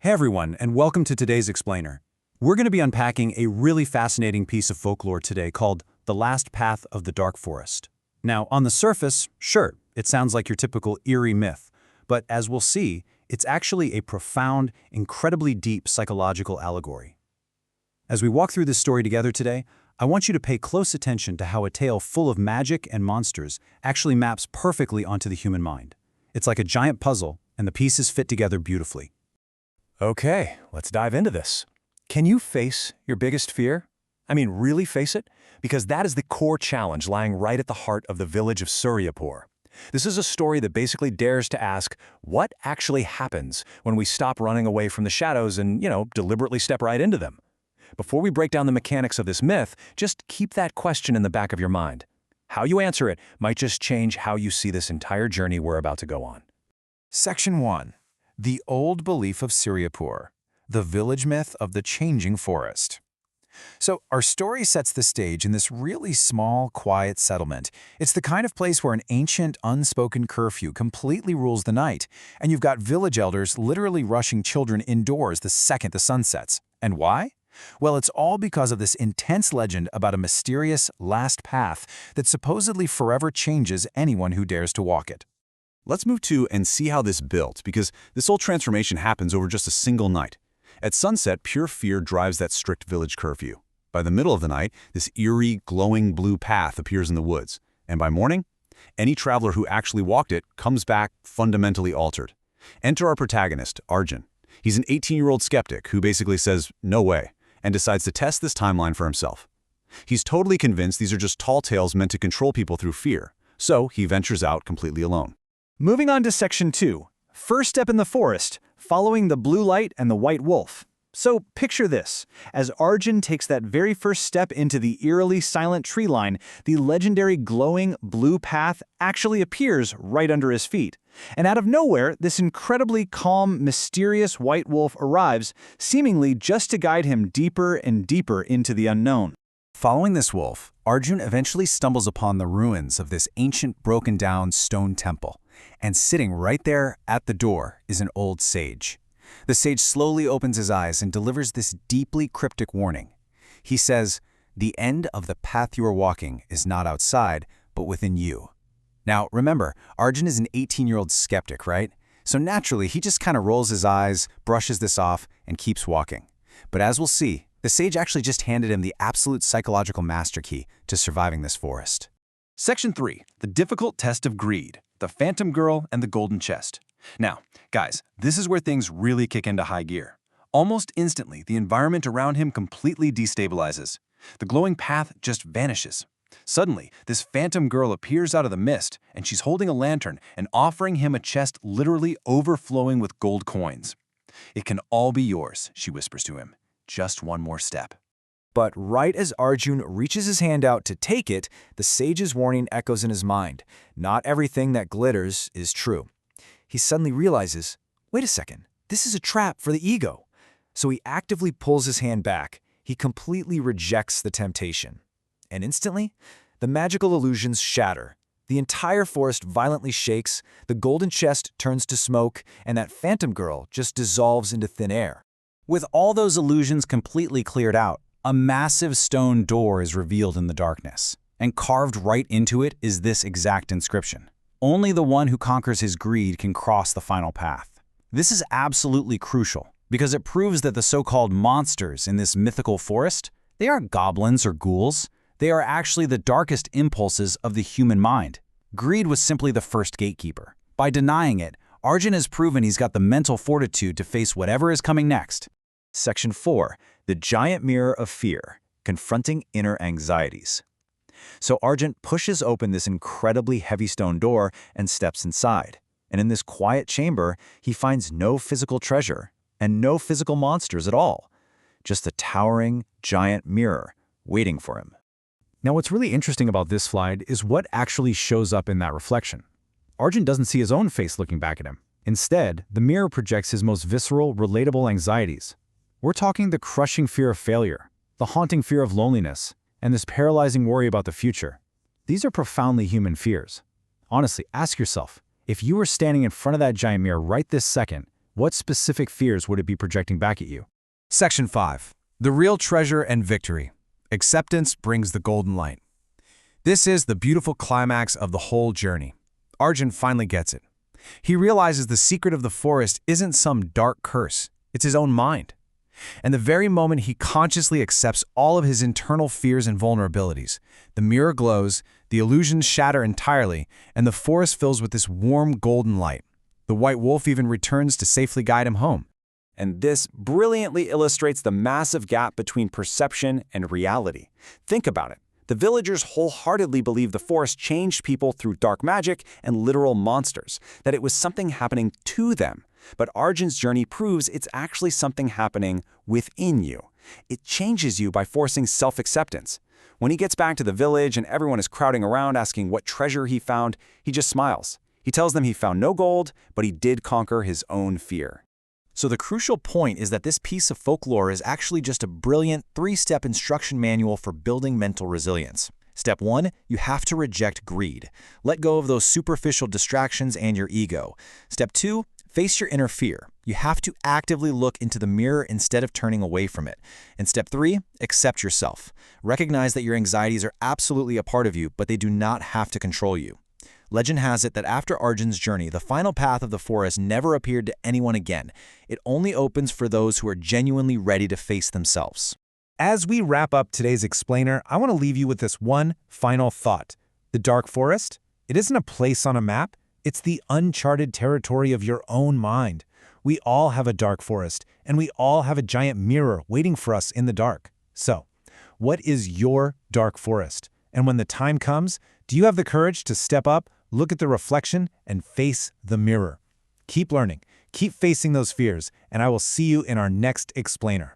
Hey everyone, and welcome to today's Explainer. We're going to be unpacking a really fascinating piece of folklore today called The Last Path of the Dark Forest. Now, on the surface, sure, it sounds like your typical eerie myth, but as we'll see, it's actually a profound, incredibly deep psychological allegory. As we walk through this story together today, I want you to pay close attention to how a tale full of magic and monsters actually maps perfectly onto the human mind. It's like a giant puzzle, and the pieces fit together beautifully. Okay, let's dive into this. Can you face your biggest fear? I mean, really face it? Because that is the core challenge lying right at the heart of the village of Suryapur. This is a story that basically dares to ask, what actually happens when we stop running away from the shadows and, deliberately step right into them? Before we break down the mechanics of this myth, just keep that question in the back of your mind. How you answer it might just change how you see this entire journey we're about to go on. Section 1. The Old Belief of Suryapur, the village myth of the changing forest. So our story sets the stage in this really small, quiet settlement. It's the kind of place where an ancient, unspoken curfew completely rules the night, and you've got village elders literally rushing children indoors the second the sun sets. And why? Well, it's all because of this intense legend about a mysterious last path that supposedly forever changes anyone who dares to walk it. Let's move to and see how this built, because this whole transformation happens over just a single night. At sunset, pure fear drives that strict village curfew. By the middle of the night, this eerie, glowing blue path appears in the woods. And by morning, any traveler who actually walked it comes back fundamentally altered. Enter our protagonist, Arjun. He's an 18-year-old skeptic who basically says, no way, and decides to test this timeline for himself. He's totally convinced these are just tall tales meant to control people through fear, so he ventures out completely alone. Moving on to Section 2. First step in the forest, following the blue light and the white wolf. So picture this. As Arjun takes that very first step into the eerily silent tree line, the legendary glowing blue path actually appears right under his feet. And out of nowhere, this incredibly calm, mysterious white wolf arrives, seemingly just to guide him deeper and deeper into the unknown. Following this wolf, Arjun eventually stumbles upon the ruins of this ancient broken-down stone temple. And sitting right there at the door is an old sage. The sage slowly opens his eyes and delivers this deeply cryptic warning. He says, "The end of the path you are walking is not outside, but within you." Now, remember, Arjun is an 18-year-old skeptic, right? So naturally, he just kind of rolls his eyes, brushes this off, and keeps walking. But as we'll see, the sage actually just handed him the absolute psychological master key to surviving this forest. Section 3. The Difficult Test of Greed, the Phantom Girl and the Golden Chest. Now, guys, this is where things really kick into high gear. Almost instantly, the environment around him completely destabilizes. The glowing path just vanishes. Suddenly, this phantom girl appears out of the mist, and she's holding a lantern and offering him a chest literally overflowing with gold coins. "It can all be yours," she whispers to him. "Just one more step." But right as Arjun reaches his hand out to take it, the sage's warning echoes in his mind. Not everything that glitters is true. He suddenly realizes, wait a second, this is a trap for the ego. So he actively pulls his hand back. He completely rejects the temptation. And instantly, the magical illusions shatter. The entire forest violently shakes, the golden chest turns to smoke, and that phantom girl just dissolves into thin air. With all those illusions completely cleared out, a massive stone door is revealed in the darkness, and carved right into it is this exact inscription. Only the one who conquers his greed can cross the final path. This is absolutely crucial, because it proves that the so-called monsters in this mythical forest, they aren't goblins or ghouls. They are actually the darkest impulses of the human mind. Greed was simply the first gatekeeper. By denying it, Arjun has proven he's got the mental fortitude to face whatever is coming next. Section 4. The Giant Mirror of Fear, Confronting Inner Anxieties. So Arjun pushes open this incredibly heavy stone door and steps inside. And in this quiet chamber, he finds no physical treasure and no physical monsters at all. Just a towering, giant mirror waiting for him. Now, what's really interesting about this slide is what actually shows up in that reflection. Arjun doesn't see his own face looking back at him. Instead, the mirror projects his most visceral, relatable anxieties. We're talking the crushing fear of failure, the haunting fear of loneliness, and this paralyzing worry about the future. These are profoundly human fears. Honestly, ask yourself, if you were standing in front of that giant mirror right this second, What specific fears would it be projecting back at you? Section 5. The real treasure and victory. Acceptance brings the golden light. This is the beautiful climax of the whole journey. Arjun finally gets it. He realizes the secret of the forest isn't some dark curse, it's his own mind. And the very moment he consciously accepts all of his internal fears and vulnerabilities, the mirror glows, the illusions shatter entirely, and the forest fills with this warm golden light. The white wolf even returns to safely guide him home. And this brilliantly illustrates the massive gap between perception and reality. Think about it. The villagers wholeheartedly believed the forest changed people through dark magic and literal monsters, that it was something happening to them. But Arjun's journey proves it's actually something happening within you. It changes you by forcing self-acceptance. When he gets back to the village and everyone is crowding around asking what treasure he found, he just smiles. He tells them he found no gold, but he did conquer his own fear. So the crucial point is that this piece of folklore is actually just a brilliant 3-step instruction manual for building mental resilience. Step 1, you have to reject greed. Let go of those superficial distractions and your ego. Step 2, face your inner fear. You have to actively look into the mirror instead of turning away from it. And step 3, accept yourself. Recognize that your anxieties are absolutely a part of you, but they do not have to control you. Legend has it that after Arjun's journey, the final path of the forest never appeared to anyone again. It only opens for those who are genuinely ready to face themselves. As we wrap up today's explainer, I want to leave you with this one final thought. The dark forest? It isn't a place on a map. It's the uncharted territory of your own mind. We all have a dark forest, and we all have a giant mirror waiting for us in the dark. So, what is your dark forest? And when the time comes, do you have the courage to step up, look at the reflection, and face the mirror? Keep learning, keep facing those fears, and I will see you in our next explainer.